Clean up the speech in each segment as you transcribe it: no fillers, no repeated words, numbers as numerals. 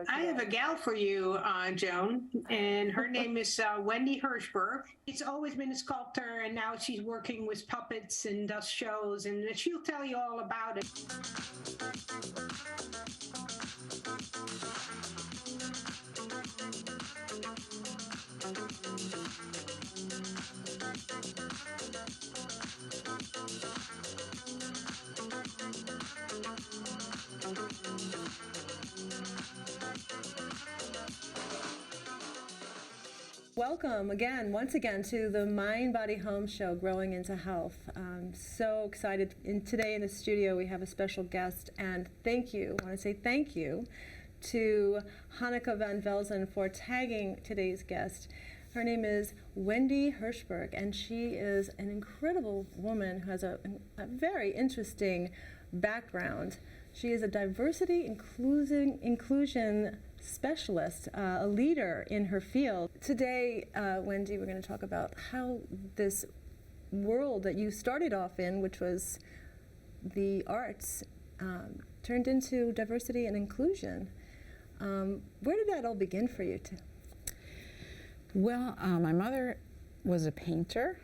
I have a gal for you, Joan, and her name is Wendy Hirschberg. She's always been a sculptor, and now she's working with puppets and does shows, and she'll tell you all about it. Welcome again, once again, to the Mind, Body, Home show, Growing into Health. I'm so excited. Today in the studio we have a special guest, and thank you, I want to say thank you to Hanneke van Velzen for tagging today's guest. Her name is Wendy Hirschberg, and she is an incredible woman who has a very interesting background. She is a diversity inclusion specialist, a leader in her field. Today, Wendy, we're going to talk about how this world that you started off in, which was the arts, turned into diversity and inclusion. Where did that all begin for you? Well, my mother was a painter,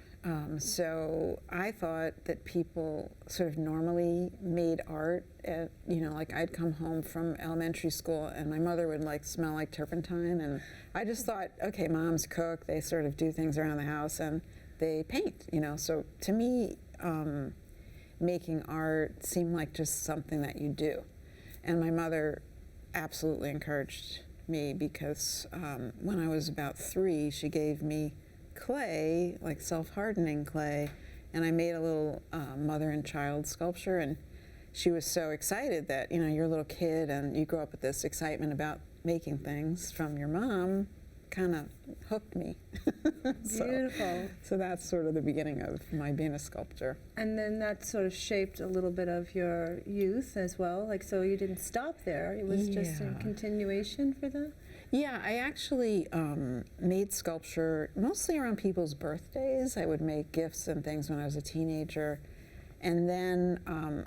so I thought that people sort of normally made art at, like I'd come home from elementary school and my mother would like smell like turpentine, and I just thought, okay, moms cook, they sort of do things around the house and they paint, so to me, making art seemed like just something that you do. And my mother absolutely encouraged me because when I was about 3, she gave me clay, like self-hardening clay, and I made a little mother and child sculpture, and she was so excited that, you're a little kid and you grow up with this excitement about making things from your mom, kind of hooked me. Beautiful. So that's sort of the beginning of my being a sculptor. And then that sort of shaped a little bit of your youth as well, so you didn't stop there, it was just a continuation for that? Yeah, I actually made sculpture mostly around people's birthdays. I would make gifts and things when I was a teenager. And then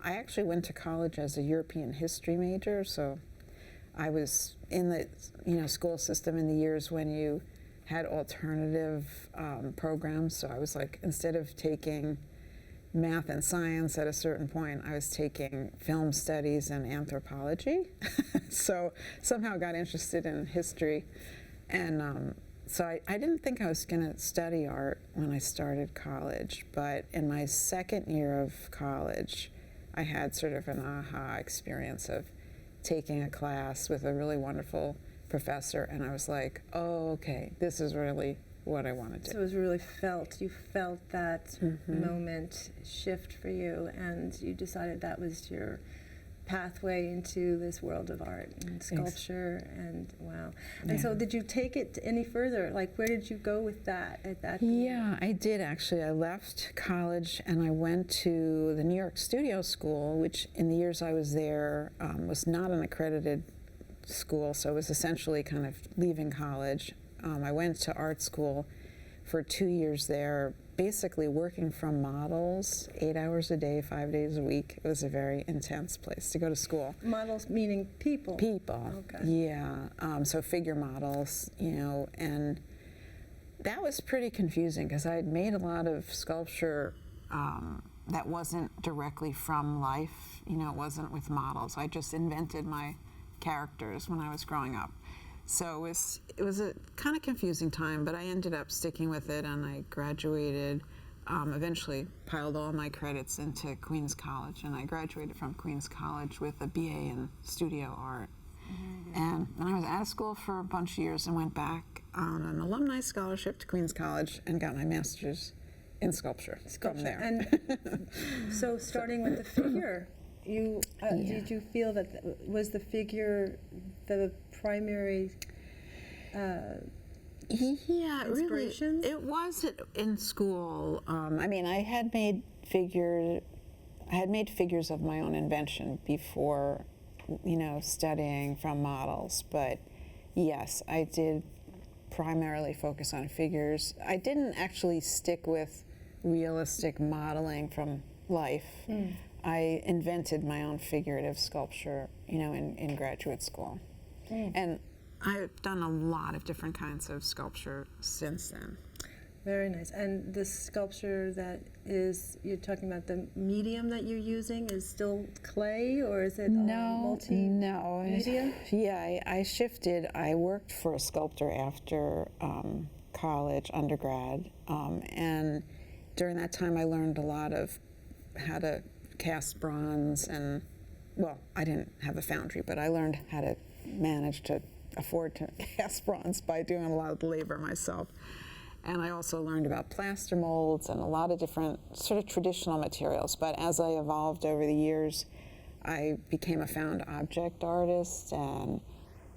I actually went to college as a European history major, so I was in the school system in the years when you had alternative programs. So I was like, instead of taking math and science at a certain point, I was taking film studies and anthropology. So somehow got interested in history. And so I didn't think I was going to study art when I started college, but in my second year of college, I had sort of an aha experience of taking a class with a really wonderful professor, and I was like, oh, okay, this is really what I want to do. So it was really you felt that moment shift for you, and you decided that was your pathway into this world of art and sculpture, and wow. And so did you take it any further? Like, where did you go with that at that point? Yeah, I did actually. I left college and I went to the New York Studio School, which in the years I was there was not an accredited school, so it was essentially kind of leaving college. I went to art school for 2 years there, basically working from models, 8 hours a day, 5 days a week. It was a very intense place to go to school. Models meaning people? People, okay. Yeah. So figure models, and that was pretty confusing because I had made a lot of sculpture that wasn't directly from life. It wasn't with models. I just invented my characters when I was growing up. So it was a kind of confusing time, but I ended up sticking with it, and I graduated, eventually piled all my credits into Queens College, and I graduated from Queens College with a BA in studio art. And then I was out of school for a bunch of years and went back on an alumni scholarship to Queens College and got my master's in sculpture from there. And so starting with the figure, did you feel that was the figure the primary inspiration? Really, it was in school. I had made figures of my own invention before, studying from models. But yes, I did primarily focus on figures. I didn't actually stick with realistic modeling from life. I invented my own figurative sculpture, in graduate school. And I've done a lot of different kinds of sculpture since then. Very nice. And the sculpture that is, you're talking about the medium that you're using is still clay, or is it multi-media? Yeah, I shifted. I worked for a sculptor after college, undergrad, and during that time I learned a lot of how to cast bronze, and, well, I didn't have a foundry, but I learned how to manage to afford to cast bronze by doing a lot of the labor myself. And I also learned about plaster molds and a lot of different sort of traditional materials. But as I evolved over the years, I became a found object artist, and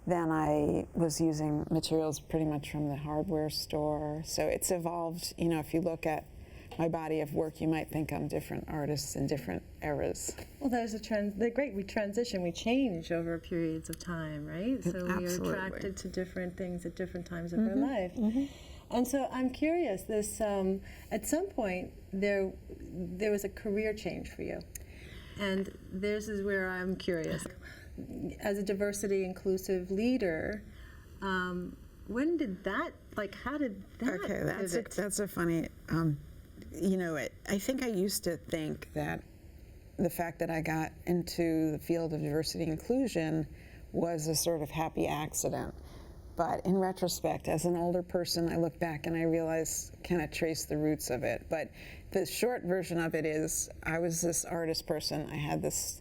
then I was using materials pretty much from the hardware store. So it's evolved. You know, if you look at my body of work, you might think I'm different artists in different eras. Well, there's they're great. We transition, we change over periods of time, right? So we are attracted to different things at different times of our life. And so I'm curious, this at some point there was a career change for you, and this is where I'm curious. As a diversity inclusive leader, when did that, like, how did that? Okay, that's a funny. You know, I think I used to think that the fact that I got into the field of diversity inclusion was a sort of happy accident. But in retrospect, as an older person, I look back and I realize, kind of trace the roots of it. But the short version of it is, I was this artist person. I had this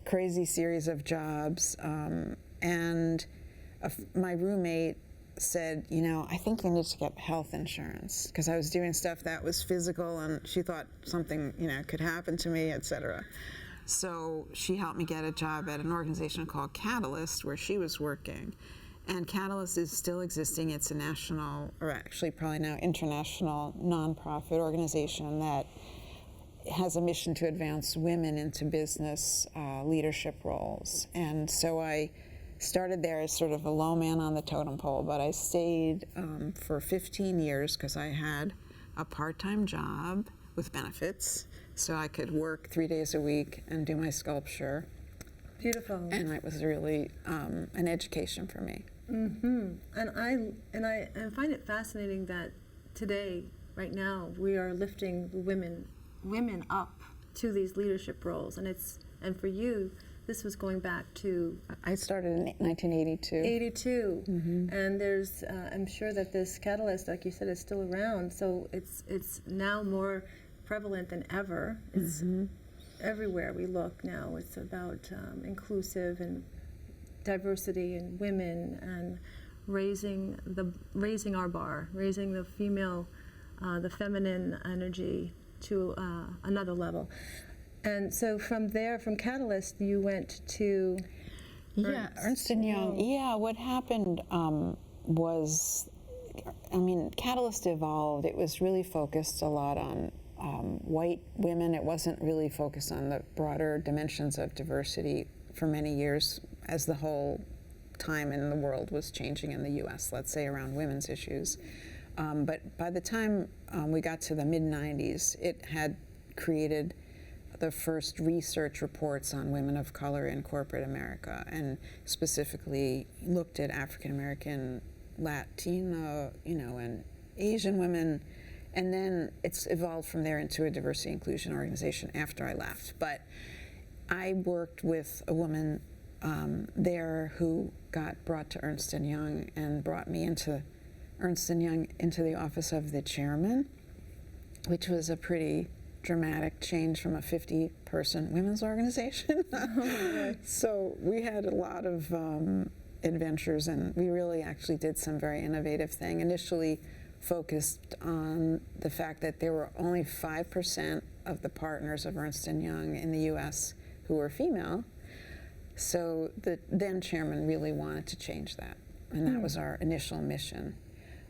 crazy series of jobs, and my roommate said, you know, I think you need to get health insurance, because I was doing stuff that was physical, and she thought something, you know, could happen to me, etc. So she helped me get a job at an organization called Catalyst, where she was working. And Catalyst is still existing. It's a national, or actually probably now international, nonprofit organization that has a mission to advance women into business leadership roles. And so I started there as sort of a low man on the totem pole, but I stayed for 15 years because I had a part-time job with benefits, so I could work 3 days a week and do my sculpture. Beautiful. And it was really an education for me. And I find it fascinating that today, right now, we are lifting women up to these leadership roles, and for you, this was going back to. I started in 1982. 82, and there's I'm sure that this catalyst, like you said, is still around. So it's now more prevalent than ever. It's everywhere we look now. It's about inclusive and diversity and women, and raising our bar, raising the female, the feminine energy to another level. And so from there, from Catalyst, you went to Ernst Young. Yeah, what happened was, I mean, Catalyst evolved. It was really focused a lot on white women. It wasn't really focused on the broader dimensions of diversity for many years, as the whole time in the world was changing in the U.S., let's say, around women's issues. But by the time we got to the mid-90s, it had created the first research reports on women of color in corporate America, and specifically looked at African American, Latino, and Asian women. And then it's evolved from there into a diversity inclusion organization after I left. But I worked with a woman there who got brought to Ernst Young and brought me into Ernst Young into the office of the chairman, which was a pretty dramatic change from a 50-person women's organization. So we had a lot of adventures, and we really actually did some very innovative thing. Initially focused on the fact that there were only 5% of the partners of Ernst Young in the U.S. who were female. So the then chairman really wanted to change that, and that was our initial mission.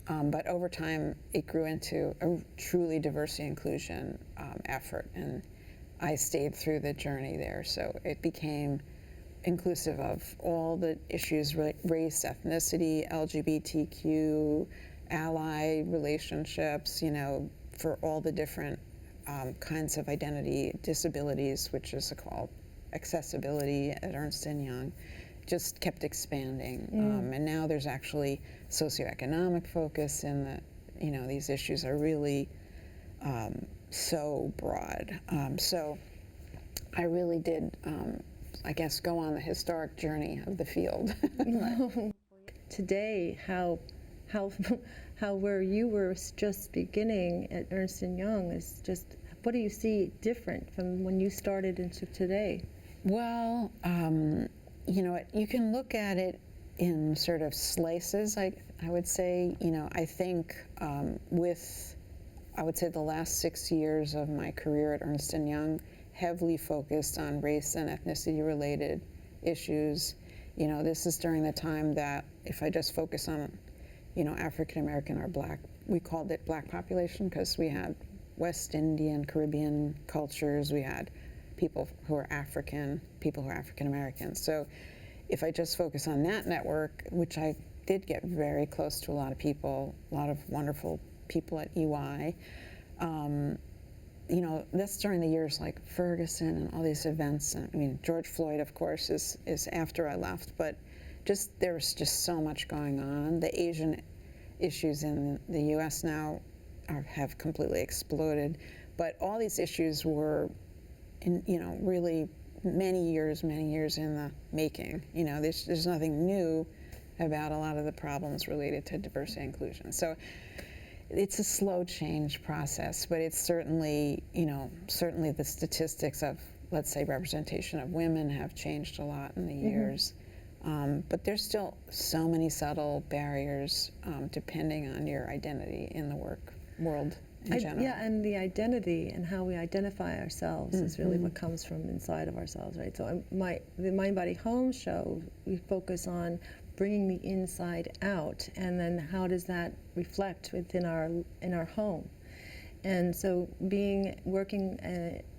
But over time, it grew into a truly diversity inclusion effort, and I stayed through the journey there. So it became inclusive of all the issues: race, ethnicity, LGBTQ, ally relationships, for all the different kinds of identity disabilities, which is called accessibility at Ernst Young. just kept expanding. And now there's actually socioeconomic focus in the, these issues are really so broad. So I really did, I guess, go on the historic journey of the field. Today, how where you were just beginning at Ernst Young is just, what do you see different from when you started into today? Well, you can look at it in sort of slices, I would say. I think I would say the last 6 years of my career at Ernst Young heavily focused on race and ethnicity related issues. This is during the time that, if I just focus on, African American or Black, we called it Black population because we had West Indian, Caribbean cultures, we had people who are African, people who are African American. So if I just focus on that network, which I did get very close to a lot of people, a lot of wonderful people at EY, that's during the years like Ferguson and all these events. And, I mean, George Floyd, of course, is after I left, but there was just so much going on. The Asian issues in the U.S. now have completely exploded, but all these issues were, really many years in the making. There's nothing new about a lot of the problems related to diversity and inclusion. So it's a slow change process, but it's certainly the statistics of, let's say, representation of women have changed a lot in the years. But there's still so many subtle barriers depending on your identity in the work world in general. Yeah, and the identity and how we identify ourselves is really what comes from inside of ourselves, right? So the Mind Body Home show, we focus on bringing the inside out, and then how does that reflect within our home? And so working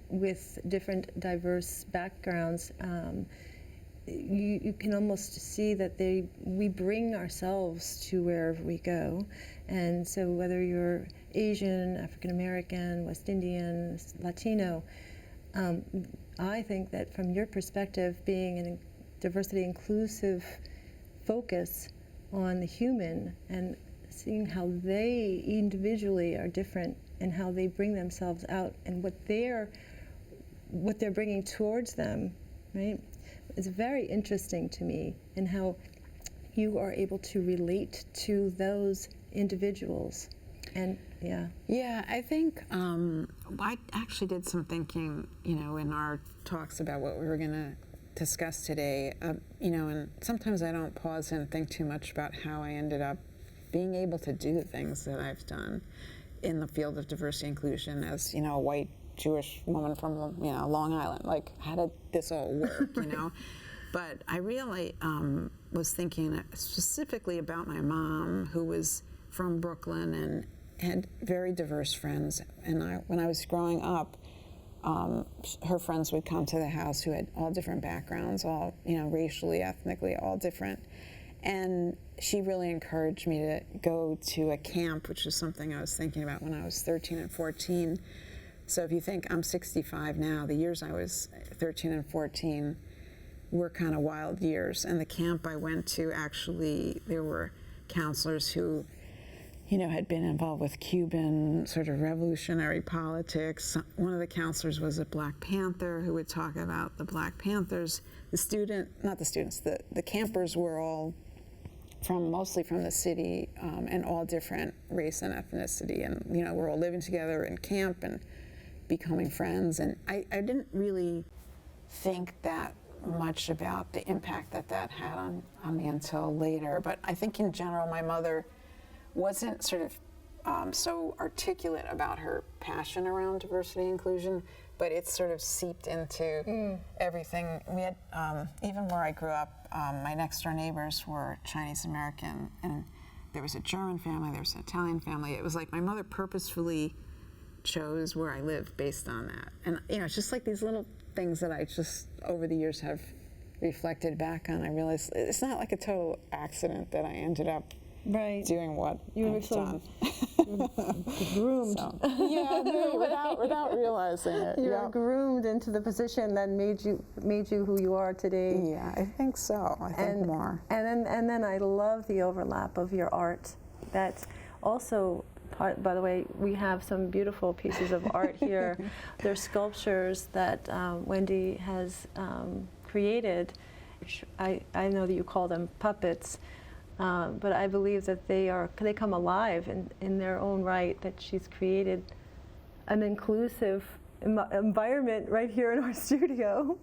with different diverse backgrounds, you can almost see that we bring ourselves to wherever we go. And so whether you're Asian, African American, West Indian, Latino, I think that from your perspective, being in a diversity inclusive focus on the human and seeing how they individually are different and how they bring themselves out and what they're bringing towards them, right? It's very interesting to me in how you are able to relate to those individuals. And yeah, I think I actually did some thinking, in our talks about what we were going to discuss today, and sometimes I don't pause and think too much about how I ended up being able to do the things that I've done in the field of diversity and inclusion as, a white Jewish woman from, Long Island. Like, how did this all work, But I really was thinking specifically about my mom, who was from Brooklyn and had very diverse friends. And when I was growing up, her friends would come to the house who had all different backgrounds, all, racially, ethnically, all different. And she really encouraged me to go to a camp, which is something I was thinking about when I was 13 and 14. So if you think I'm 65 now, the years I was 13 and 14 were kind of wild years. And the camp I went to, actually, there were counselors who, had been involved with Cuban sort of revolutionary politics. One of the counselors was a Black Panther who would talk about the Black Panthers. The campers were all mostly from the city and all different race and ethnicity. And, we're all living together in camp and becoming friends. And I didn't really think that much about the impact that had on me until later. But I think in general, my mother wasn't sort of so articulate about her passion around diversity and inclusion, but it's sort of seeped into everything. We had, even where I grew up, my next door neighbors were Chinese American, and there was a German family, there was an Italian family. It was like my mother purposefully chose where I lived based on that. And, it's just like these little things that I just, over the years, have reflected back on. I realized it's not like a total accident that I ended up doing what you were I've done. groomed. So, yeah, without realizing it. You were Yep. groomed into the position that made you who you are today. Yeah, I think so. I think more. And then I love the overlap of your art. That's also by the way, we have some beautiful pieces of art here. They're sculptures that Wendy has created. I know that you call them puppets, but I believe that they come alive in their own right, that she's created an inclusive environment right here in our studio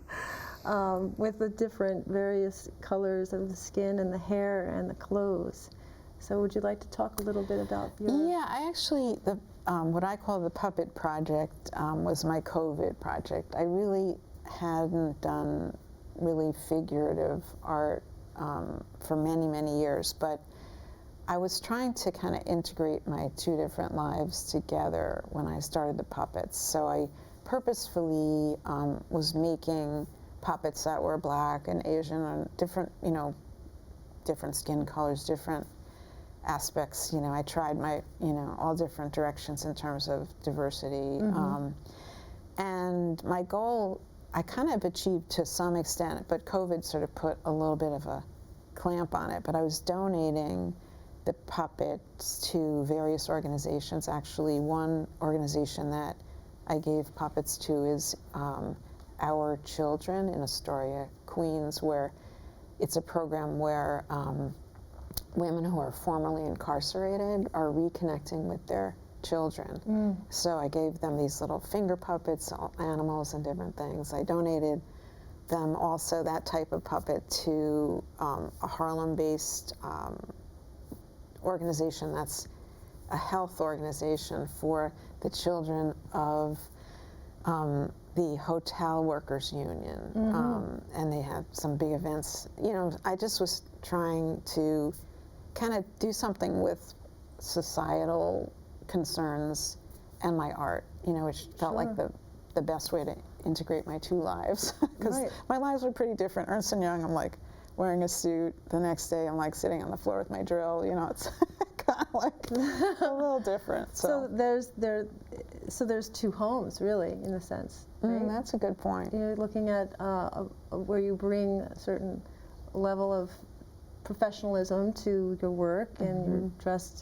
with the different various colors of the skin and the hair and the clothes. So would you like to talk a little bit about your... Yeah, I actually, what I call the puppet project was my COVID project. I really hadn't done really figurative art for many, many years, but I was trying to kind of integrate my two different lives together when I started the puppets. So I purposefully was making puppets that were Black and Asian and different, different skin colors, different aspects. I tried my, all different directions in terms of diversity. And my goal, I kind of achieved to some extent, but COVID sort of put a little bit of a clamp on it. But I was donating the puppets to various organizations. Actually, one organization that I gave puppets to is Our Children in Astoria, Queens, where it's a program where women who are formerly incarcerated are reconnecting with their children. So I gave them these little finger puppets, animals and different things. I donated them also, that type of puppet, to a Harlem-based organization that's a health organization for the children of the Hotel Workers Union. And they had some big events. I just was trying to kind of do something with societal concerns and my art, which felt like the best way to integrate my two lives, because my lives were pretty different. Ernst Young, I'm like wearing a suit. The next day, I'm like sitting on the floor with my drill. It's kind of like a little different. So there's two homes, really, in a sense. Right? That's a good point. You're looking at where you bring a certain level of professionalism to your work, and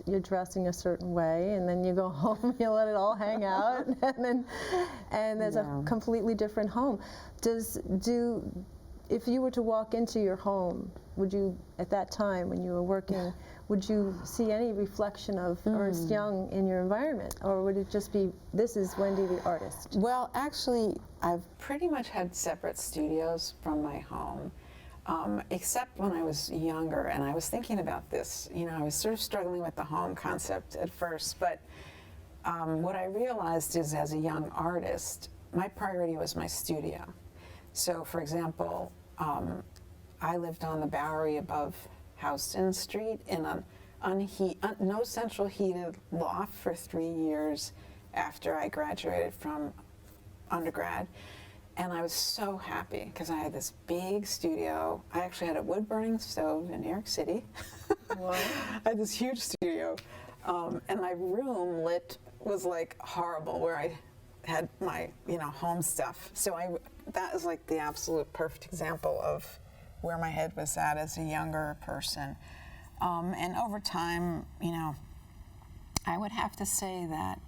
you're dressing a certain way, and then you go home, you let it all hang out, and there's a completely different home. If you were to walk into your home, would you, at that time when you were working, would you see any reflection of Ernst Young in your environment, or would it just be, this is Wendy the artist? Well, actually, I've pretty much had separate studios from my home. Except when I was younger, and I was thinking about this. I was sort of struggling with the home concept at first, but what I realized is, as a young artist, my priority was my studio. So, for example, I lived on the Bowery above Houston Street in an no central heated loft for 3 years after I graduated from undergrad. And I was so happy because I had this big studio. I actually had a wood-burning stove in New York City. Wow. I had this huge studio. And my room was like horrible, where I had my, home stuff. So that is like the absolute perfect example of where my head was at as a younger person. And over time, I would have to say that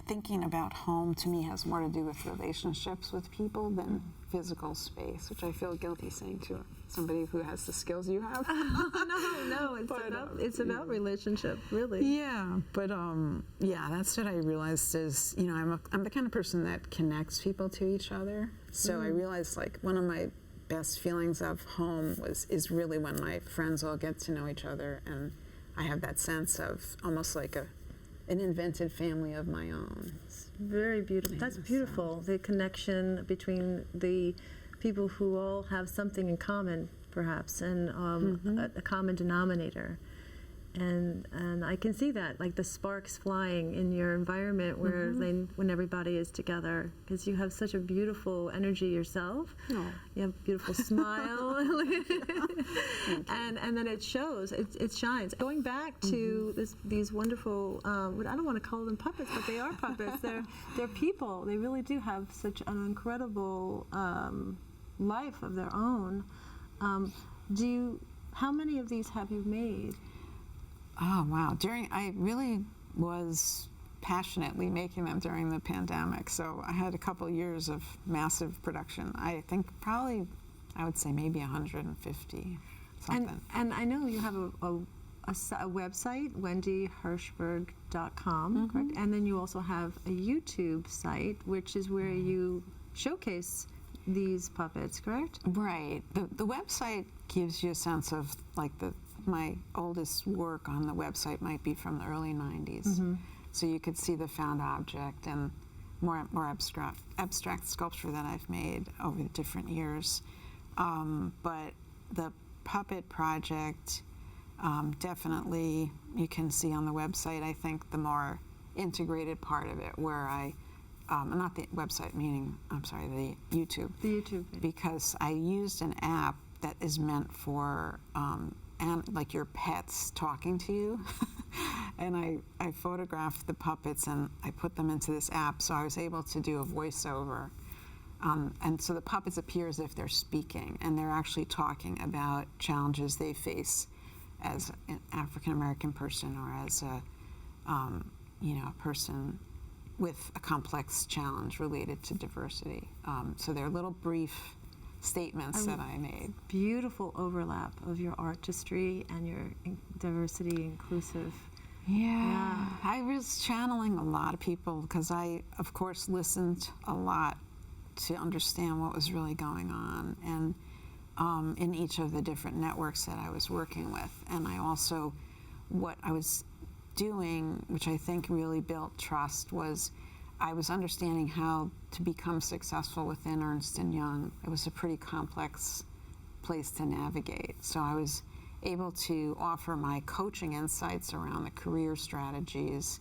thinking about home to me has more to do with relationships with people than physical space, which I feel guilty saying to somebody who has the skills you have. No, it's about relationship, really. Yeah, but that's what I realized is, I'm the kind of person that connects people to each other. So I realized, like, one of my best feelings of home is really when my friends all get to know each other, and I have that sense of almost like an invented family of my own. It's very beautiful. That's beautiful. The connection between the people who all have something in common, perhaps, and a common denominator. And I can see that, like the sparks flying in your environment where when everybody is together, because you have such a beautiful energy yourself. Oh. You have a beautiful smile, and then it shows. It shines. Going back to these wonderful, I don't want to call them puppets, but they are puppets. They're people. They really do have such an incredible life of their own. How many of these have you made? Oh, wow. I really was passionately making them during the pandemic. So I had a couple years of massive production. I think probably, I would say maybe 150, something. And I know you have a website, wendyhirschberg.com, correct? And then you also have a YouTube site, which is where you showcase these puppets, correct? Right. The website gives you a sense of, like, my oldest work on the website might be from the early 90s. So you could see the found object and more abstract sculpture that I've made over the different years. But the puppet project, definitely you can see on the website, I think, the more integrated part of it, where not the website, meaning, I'm sorry, the YouTube. The YouTube. Because I used an app that is meant for and like your pets talking to you. And I photographed the puppets and I put them into this app, so I was able to do a voiceover. And so the puppets appear as if they're speaking, and they're actually talking about challenges they face as an African-American person, or as a person with a complex challenge related to diversity. So they're little brief statements that I made. Beautiful overlap of your artistry and your diversity inclusive. Yeah, I was channeling a lot of people because I, of course, listened a lot to understand what was really going on, and in each of the different networks that I was working with. And I also, what I was doing, which I think really built trust, was I was understanding how to become successful within Ernst Young. It was a pretty complex place to navigate. So I was able to offer my coaching insights around the career strategies,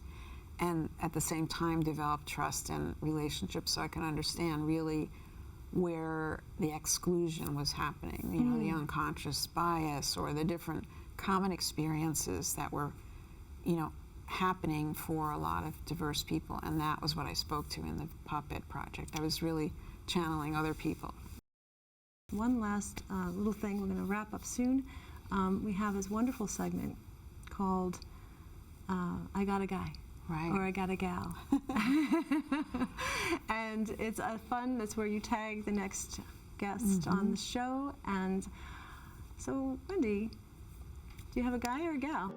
and at the same time develop trust and relationships so I can understand really where the exclusion was happening, the unconscious bias or the different common experiences that were, happening for a lot of diverse people. And that was what I spoke to in the puppet project. I was really channeling other people. One last little thing, we're going to wrap up soon. We have this wonderful segment called I Got a Guy. Right. Or I Got a Gal. And it's fun, that's where you tag the next guest on the show. And so, Wendy, do you have a guy or a gal?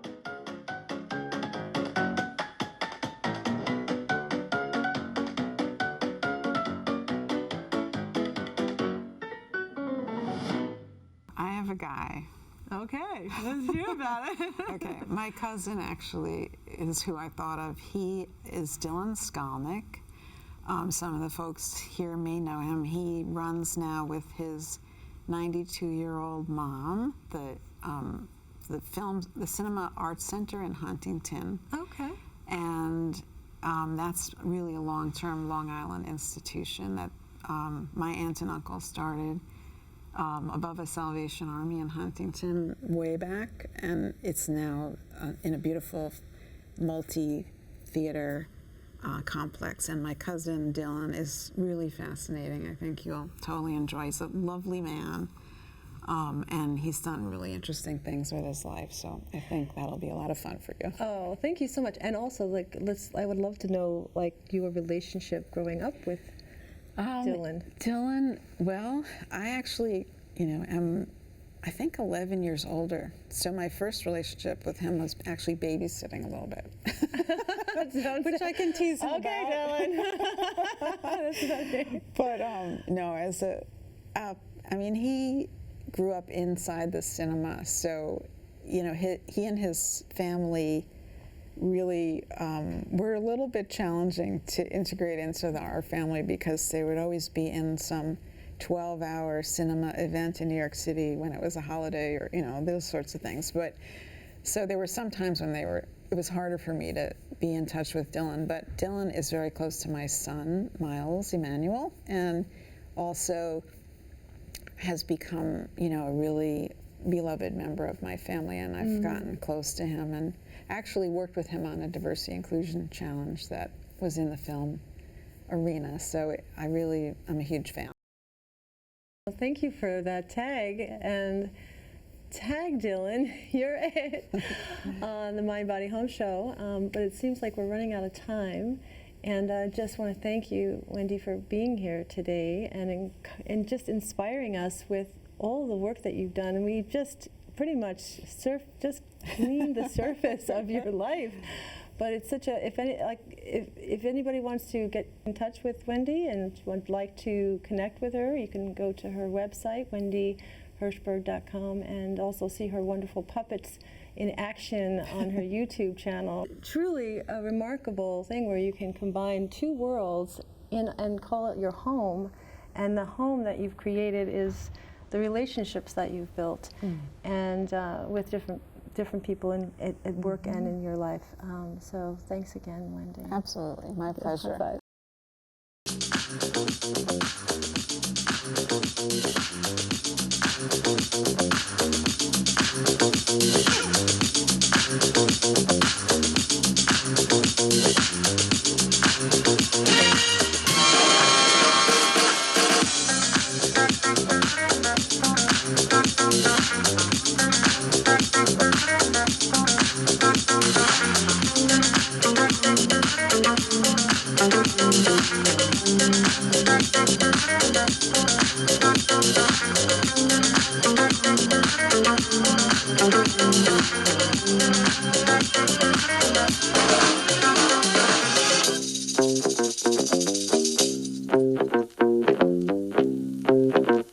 I have a guy. Okay, let's hear about it. Okay, my cousin actually is who I thought of. He is Phyllis Skolnick. Some of the folks here may know him. He runs now with his 92-year-old mom, the Cinema Arts Center in Huntington. Okay. And that's really a long-term Long Island institution that my aunt and uncle started above a Salvation Army in Huntington way back, and it's now in a beautiful multi-theater complex. And my cousin Dylan is really fascinating. I think you'll totally enjoy. He's a lovely man, and he's done really interesting things with his life. So I think that'll be a lot of fun for you. Oh, thank you so much. And also, I would love to know, your relationship growing up with Dylan. Dylan, well, I actually, am, I think, 11 years older. So my first relationship with him was actually babysitting a little bit. Which I can tease him about. Okay, Dylan. That's okay. But no, he grew up inside the cinema. So, he and his family really were a little bit challenging to integrate into our family, because they would always be in some 12-hour cinema event in New York City when it was a holiday, or those sorts of things. But So there were some times when it was harder for me to be in touch with Dylan, but Dylan is very close to my son, Miles Emmanuel, and also has become, a really beloved member of my family, and I've gotten close to him and actually worked with him on a diversity inclusion challenge that was in the film arena. So I'm a huge fan. Well, thank you for that tag, and tag Dylan, you're it on the Mind Body Home Show, but it seems like we're running out of time. And I just want to thank you, Wendy, for being here today and just inspiring us with all the work that you've done. And we just pretty much just cleaned the surface of your life. But it's such a, if anybody wants to get in touch with Wendy and would like to connect with her, you can go to her website, wendyhirschberg.com, and also see her wonderful puppets in action on her YouTube channel. Truly a remarkable thing where you can combine two worlds and call it your home, and the home that you've created is the relationships that you've built, and with different people at work and in your life. So thanks again, Wendy. Absolutely, my pleasure. High five.